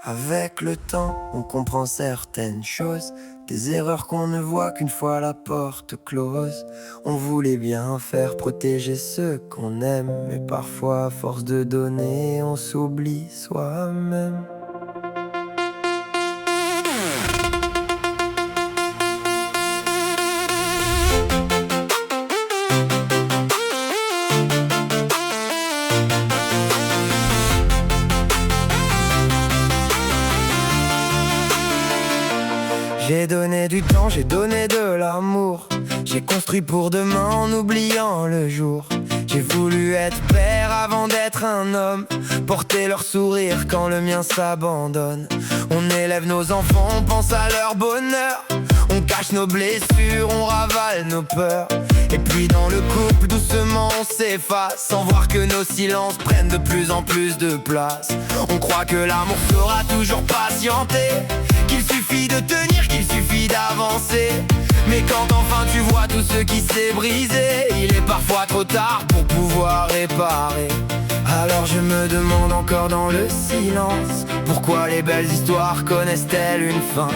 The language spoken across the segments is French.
Avec le temps, on comprend certaines choses, des erreurs qu'on ne voit qu'une fois la porte close. On voulait bien faire, protéger ceux qu'on aime, mais parfois à force de donner, on s'oublie soi-même. J'ai donné du temps, j'ai donné de l'amour. J'ai construit pour demain en oubliant le jour. J'ai voulu être père avant d'être un homme, porter leur sourire quand le mien s'abandonne. On élève nos enfants, on pense à leur bonheur. On cache nos blessures, on ravale nos peurs. Et puis dans le couple, doucement on s'efface, sans voir que nos silences prennent de plus en plus de place. On croit que l'amour saura toujours patienter, qu'il suffit de tenir, qu'il suffit d'avancer. Mais quand enfin tu vois tout ce qui s'est brisé, il est parfois trop tard pour pouvoir réparer. Alors je me demande encore dans le silence, pourquoi les belles histoires connaissent-elles une fin?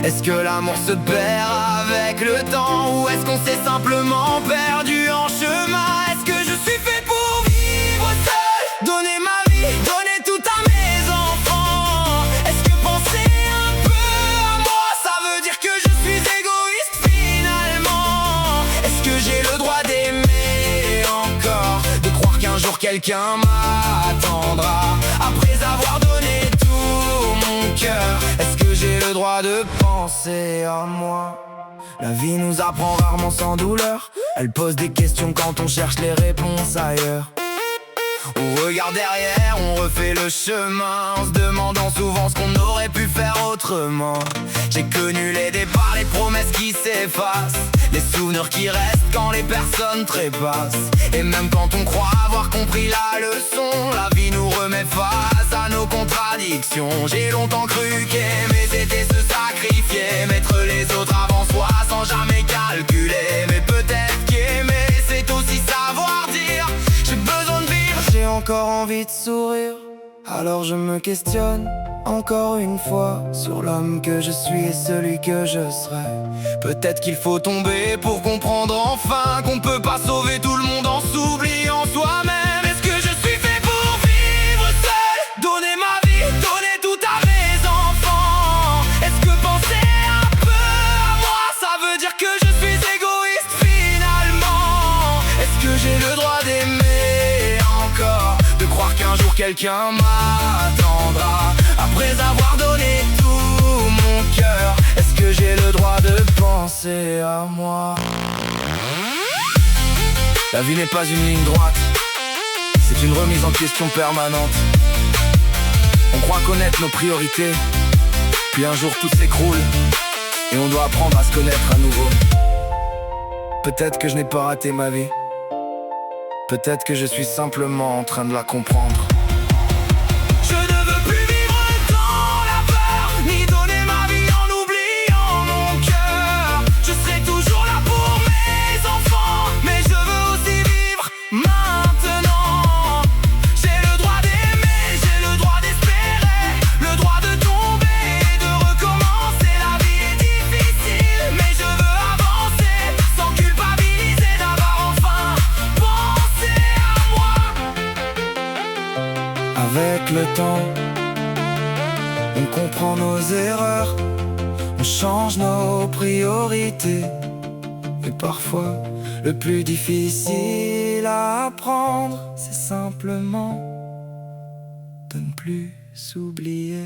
Est-ce que l'amour se perd avec le temps, ou est-ce qu'on s'est simplement perdu en chemin? Est-ce que je suis fait pour vivre seul, donner ma vie, donner tout à mes enfants? Est-ce que penser un peu à moi, ça veut dire que je suis égoïste finalement? Est-ce que j'ai le droit d'aimer encore, de croire qu'un jour quelqu'un m'attendra après avoir donné tout mon cœur? Est-ce que j'ai le droit de penser à moi? La vie nous apprend rarement sans douleur. Elle pose des questions quand on cherche les réponses ailleurs. On regarde derrière, on refait le chemin, en se demandant souvent ce qu'on aurait pu faire autrement. J'ai connu les départs, les promesses qui s'effacent, les souvenirs qui restent quand les personnes trépassent. Et même quand on croit avoir compris la leçon, la vie nous remet face à nos contradictions. J'ai longtemps cru qu'aimer c'était se sacrifier, mettre les autres avant soi sans jamais calculer. Mais peut-être qu'aimer c'est aussi savoir dire j'ai besoin de vivre, j'ai encore envie de sourire. Alors je me questionne encore une fois sur l'homme que je suis et celui que je serai. Peut-être qu'il faut tomber pour comprendre enfin qu'on peut pas sauver tout le monde en s'oubliant soi-même. Est-ce que je suis fait pour vivre seul, donner ma vie, donner tout à mes enfants? Est-ce que penser un peu à moi, ça veut dire que je suis égoïste finalement? Est-ce que j'ai le droit d'aimer encore, de croire qu'un jour quelqu'un m'attendra après avoir donné tout mon cœur? Est-ce que j'ai le droit de penser à moi? La vie n'est pas une ligne droite, c'est une remise en question permanente. On croit connaître nos priorités, puis un jour tout s'écroule et on doit apprendre à se connaître à nouveau. Peut-être que je n'ai pas raté ma vie, peut-être que je suis simplement en train de la comprendre. Je ne veux plus vivre dans la peur, ni donner ma vie en oubliant mon cœur. Je serai toujours là pour mes enfants, mais je veux aussi vivre maintenant. J'ai le droit d'aimer, j'ai le droit d'espérer, le droit de tomber et de recommencer. La vie est difficile, mais je veux avancer sans culpabiliser d'avoir enfin pensé à moi. Avec le temps, on comprend nos erreurs, on change nos priorités. Mais parfois, le plus difficile à apprendre, c'est simplement de ne plus s'oublier.